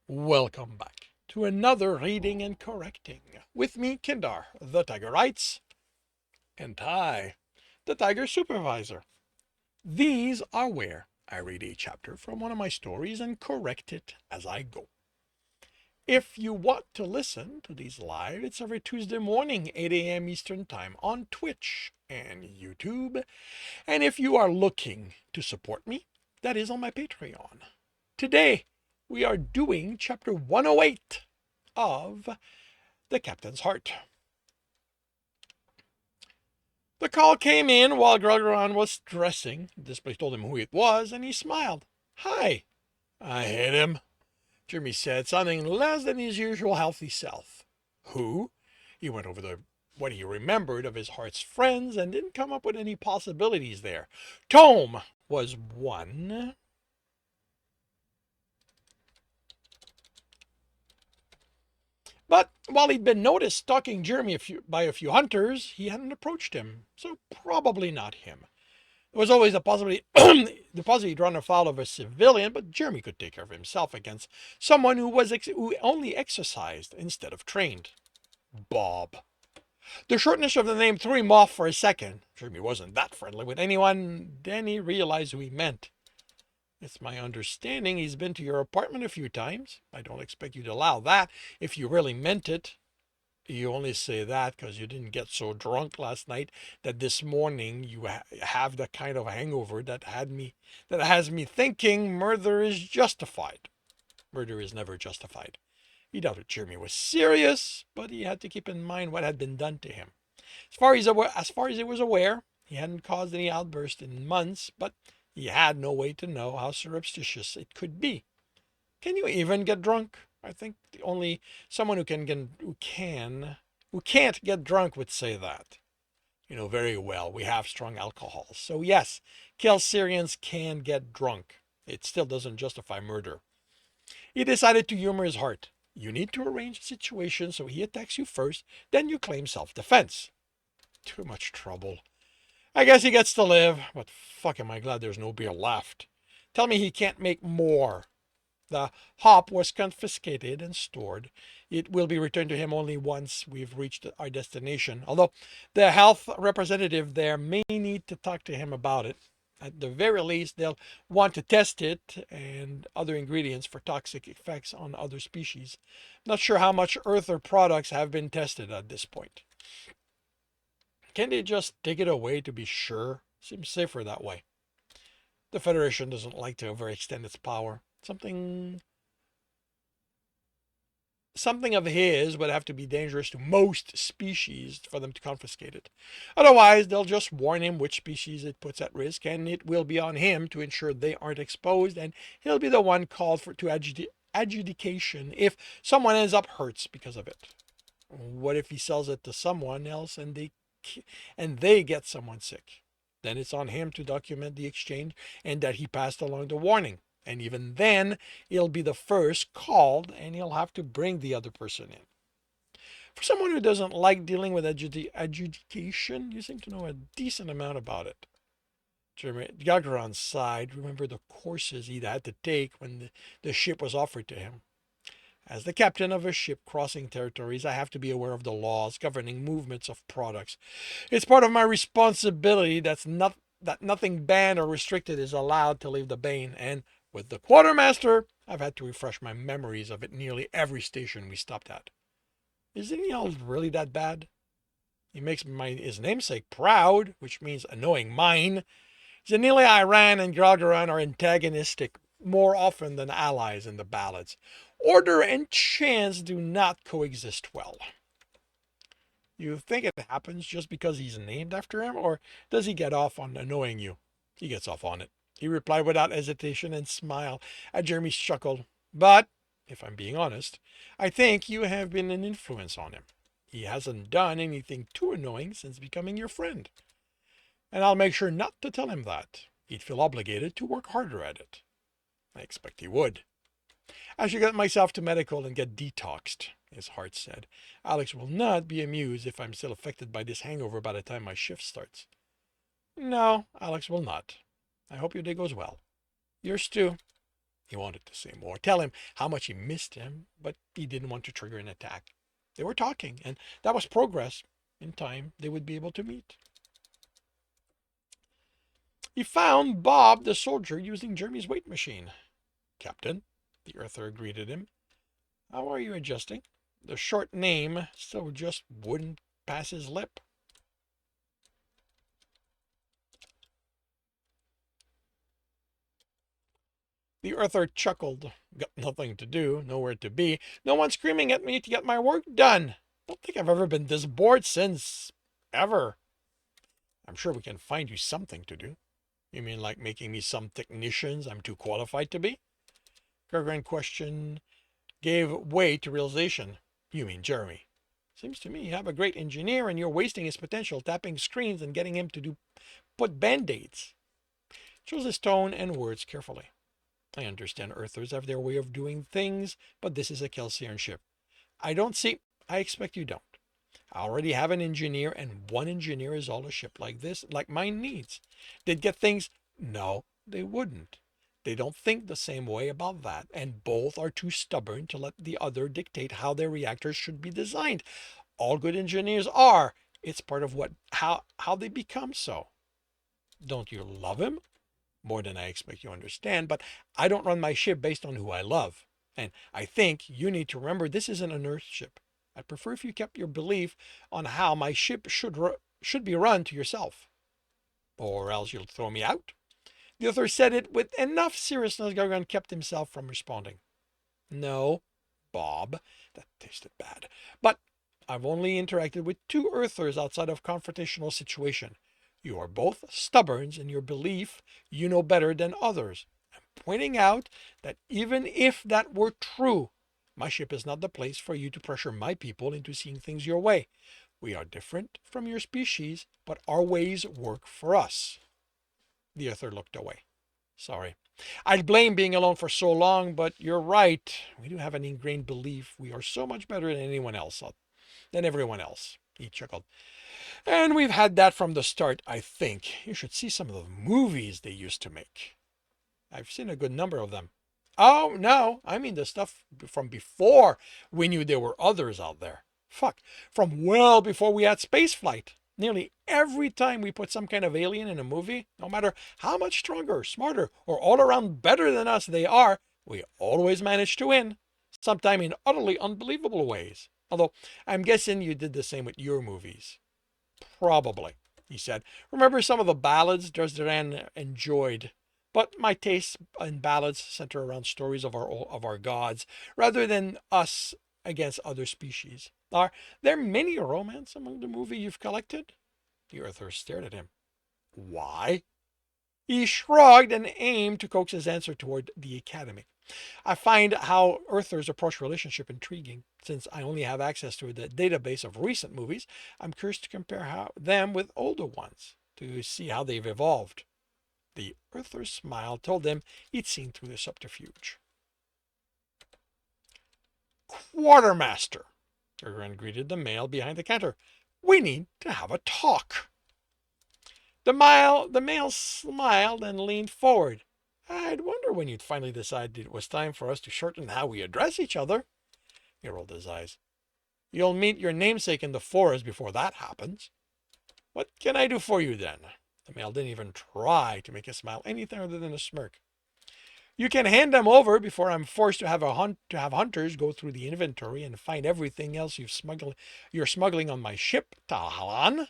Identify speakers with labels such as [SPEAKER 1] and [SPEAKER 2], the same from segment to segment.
[SPEAKER 1] Welcome back to another reading and correcting. With me, Kindar, the Tiger Writes, and Ty, the Tiger Supervisor. These are where I read a chapter from one of my stories and correct it as I go. If you want to listen to these live, it's every Tuesday morning, 8 a.m. Eastern Time on Twitch and YouTube. And if you are looking to support me, that is on my Patreon. Today, we are doing chapter 108 of The Captain's Heart. The call came in while Gralgiran was dressing. The display told him who it was, and he smiled. Hi. I hit him, Jeremy said, sounding less than his usual healthy self. Who? He went over what he remembered of his heart's friends and didn't come up with any possibilities there. Tome was one. But while he'd been noticed stalking Jeremy by a few hunters, he hadn't approached him, so probably not him. There was always the possibility he'd run afoul of a civilian, but Jeremy could take care of himself against someone who only exercised instead of trained. Bob. The shortness of the name threw him off for a second. Jeremy wasn't that friendly with anyone. Then he realized who he meant. It's my understanding he's been to your apartment a few times. I don't expect you to allow that if you really meant it. You only say that because you didn't get so drunk last night that this morning you have the kind of hangover that has me thinking murder is justified. Murder is never justified. He doubted Jeremy was serious, but he had to keep in mind what had been done to him. As far as he was aware, he hadn't caused any outburst in months, but he had no way to know how surreptitious it could be. Can you even get drunk? I think only someone who can't get drunk would say that. You know very well we have strong alcohols. So yes, Kelsirians can get drunk. It still doesn't justify murder. He decided to humor his heart. You need to arrange a situation so he attacks you first, then you claim self-defense. Too much trouble. I guess he gets to live, but fuck am I glad there's no beer left. Tell me he can't make more. The hop was confiscated and stored. It will be returned to him only once we've reached our destination, although the health representative there may need to talk to him about it. At the very least, they'll want to test it and other ingredients for toxic effects on other species. Not sure how much Earther products have been tested at this point. Can they just take it away to be sure? Seems safer that way. The Federation doesn't like to overextend its power. Something of his would have to be dangerous to most species for them to confiscate it. Otherwise, they'll just warn him which species it puts at risk, and it will be on him to ensure they aren't exposed, and he'll be the one called to adjudication if someone ends up hurt because of it. What if he sells it to someone else and they get someone sick? Then it's on him to document the exchange and that he passed along the warning. And even then, he'll be the first called and he'll have to bring the other person in. For someone who doesn't like dealing with adjudication, you seem to know a decent amount about it. Gralgiran sighed, remembered the courses he'd had to take when the ship was offered to him. As the captain of a ship crossing territories, I have to be aware of the laws governing movements of products. It's part of my responsibility that nothing banned or restricted is allowed to leave the Bane, and with the quartermaster, I've had to refresh my memories of it nearly every station we stopped at. Isn't he all really that bad? He makes his namesake proud, which means annoying mine. Zanili, Iran, and Gralgiran are antagonistic more often than allies in the ballads. Order and chance do not coexist well. You think it happens just because he's named after him, or does he get off on annoying you? He gets off on it. He replied without hesitation and smiled at Jeremy's chuckle. But, if I'm being honest, I think you have been an influence on him. He hasn't done anything too annoying since becoming your friend. And I'll make sure not to tell him that. He'd feel obligated to work harder at it. I expect he would. I should get myself to medical and get detoxed, his heart said. Alex will not be amused if I'm still affected by this hangover by the time my shift starts. No, Alex will not. I hope your day goes well. Yours too. He wanted to say more, tell him how much he missed him, but he didn't want to trigger an attack. They were talking, and that was progress. In time, they would be able to meet. He found Bob the soldier using Jeremy's weight machine. Captain, the Earther greeted him. How are you adjusting? The short name still just wouldn't pass his lip. The Earther chuckled. Got nothing to do, nowhere to be. No one screaming at me to get my work done. Don't think I've ever been this bored since ever. I'm sure we can find you something to do. You mean like making me some technicians I'm too qualified to be? Gralgiran's question gave way to realization. You mean Jeremy. Seems to me you have a great engineer and you're wasting his potential tapping screens and getting him to put band-aids. Chose his tone and words carefully. I understand Earthers have their way of doing things, but this is a Kelsirian ship. I don't see. I expect you don't. I already have an engineer, and one engineer is all a ship like this, like mine needs. They'd get things. No, they wouldn't. They don't think the same way about that, and both are too stubborn to let the other dictate how their reactors should be designed. All good engineers are. It's part of how they become so. Don't you love him? More than I expect you understand, but I don't run my ship based on who I love. And I think you need to remember this isn't an Earth ship. I'd prefer if you kept your belief on how my ship should be run to yourself. Or else you'll throw me out. The author said it with enough seriousness Gralgiran kept himself from responding. No, Bob, that tasted bad. But I've only interacted with two Earthers outside of confrontational situation. You are both stubborn in your belief you know better than others. I'm pointing out that even if that were true, my ship is not the place for you to pressure my people into seeing things your way. We are different from your species, but our ways work for us. The Earther looked away. Sorry. I'd blame being alone for so long, but you're right. We do have an ingrained belief we are so much better than anyone else, than everyone else. He chuckled. And we've had that from the start, I think. You should see some of the movies they used to make. I've seen a good number of them. Oh, no, I mean the stuff from before we knew there were others out there. Fuck, from well before we had spaceflight. Nearly every time we put some kind of alien in a movie, no matter how much stronger, smarter, or all around better than us they are, we always manage to win. Sometimes in utterly unbelievable ways. Although, I'm guessing you did the same with your movies. Probably, he said. Remember some of the ballads Gralgiran enjoyed. But my tastes in ballads center around stories of our gods, rather than us against other species. Are there many romance among the movie you've collected? The Earther stared at him. Why? He shrugged and aimed to coax his answer toward the academy. I find how Earthers approach relationship intriguing. Since I only have access to the database of recent movies, I'm curious to compare them with older ones to see how they've evolved. The Earther's smile told them he'd seen through the subterfuge. Quartermaster, Gralgiran greeted the male behind the counter. We need to have a talk. The male smiled and leaned forward. I'd wonder when you'd finally decide it was time for us to shorten how we address each other. He rolled his eyes. You'll meet your namesake in the forest before that happens. What can I do for you then? The male didn't even try to make his smile anything other than a smirk. You can hand them over before I'm forced to have hunters go through the inventory and find everything else you're smuggling on my ship, Tahalan.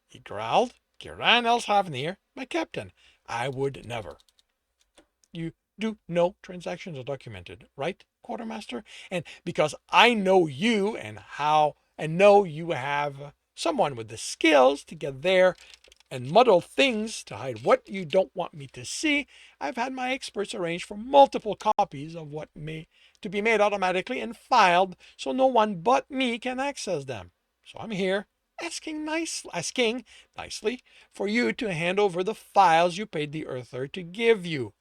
[SPEAKER 1] He growled. Kiran Elshavnir, my captain. I would never. You do no transactions are documented, right, quartermaster? And because I know you and know you have someone with the skills to get there and muddle things to hide what you don't want me to see, I've had my experts arrange for multiple copies of what may to be made automatically and filed so no one but me can access them. So I'm here asking nicely for you to hand over the files you paid the Earther to give you.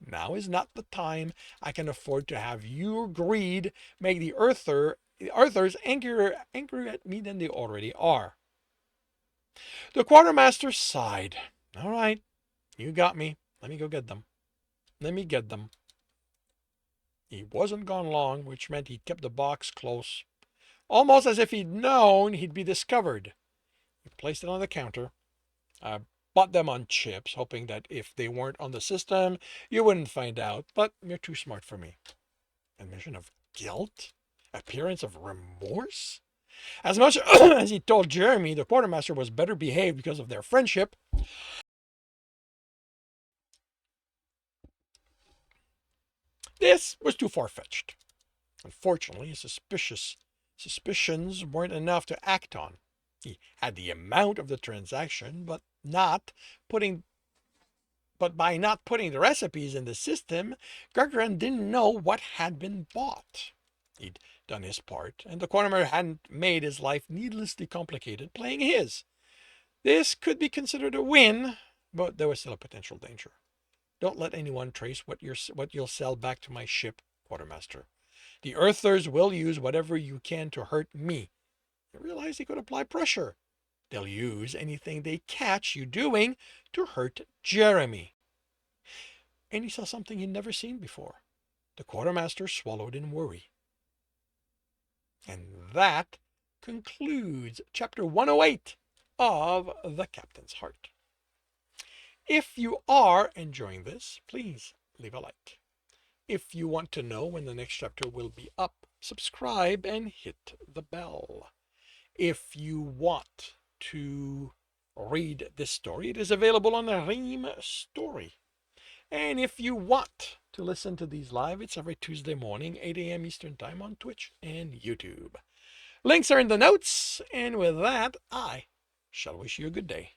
[SPEAKER 1] Now is not the time I can afford to have your greed make the Earthers angrier at me than they already are. The quartermaster sighed. All right, you got me. Let me go get them. Let me get them. He wasn't gone long, which meant he kept the box close, almost as if he'd known he'd be discovered. He placed it on the counter. I bought them on chips, hoping that if they weren't on the system, you wouldn't find out, but you're too smart for me. Admission of guilt? Appearance of remorse? As much as he told Jeremy the quartermaster was better behaved because of their friendship, this was too far-fetched. Unfortunately, his suspicions weren't enough to act on. He had the amount of the transaction, but by not putting the recipes in the system, Gralgiran didn't know what had been bought. He'd done his part, and the quartermaster hadn't made his life needlessly complicated playing his. This could be considered a win, but there was still a potential danger. Don't let anyone trace what you'll sell back to my ship, quartermaster. The Earthers will use whatever you can to hurt me. You realize they could apply pressure. They'll use anything they catch you doing to hurt Jeremy. And he saw something he'd never seen before. The quartermaster swallowed in worry. And that concludes chapter 108 of The Captain's Heart. If you are enjoying this, please leave a like. If you want to know when the next chapter will be up, subscribe and hit the bell. If you want to read this story, it is available on the Ream Story. And if you want to listen to these live, it's every Tuesday morning, 8 a.m. Eastern Time on Twitch and YouTube. Links are in the notes, and with that, I shall wish you a good day.